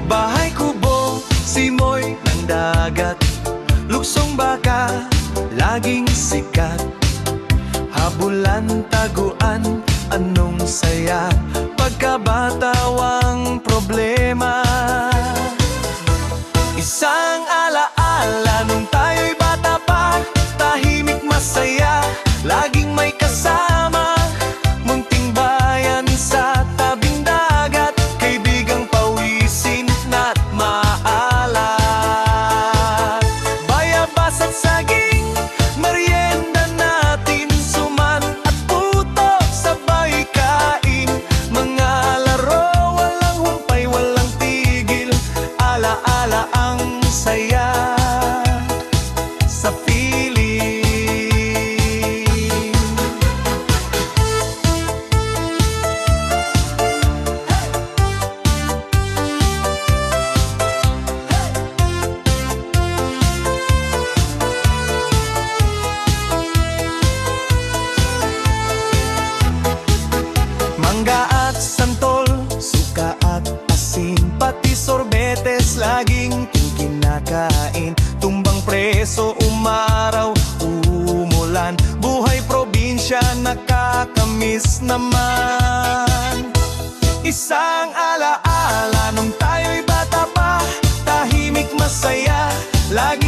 Bahay kubo, simoy ng dagat, luksong baka, laging sikat. Habulan, taguan, anong saya, pagkabatawang problema. Isang alaala nung tayo'y bata pa, tahimik masaya, laging may kasama. Munting bayan sa tabing dagat, kaibigang pawisin na't maalat. Bayabas at saging, merienda natin, suman at puto, sabay kain. Mga laro, walang humpay, walang tigil, alaala ang saya sa piling. Mangga at santol, suka at asin, pati sorbetes laging kinakain. Tumbang preso, umaraw, umulan, buhay probinsya nakakamiss naman. Isang alaala nung tayo'y bata pa, tahimik masaya, lagi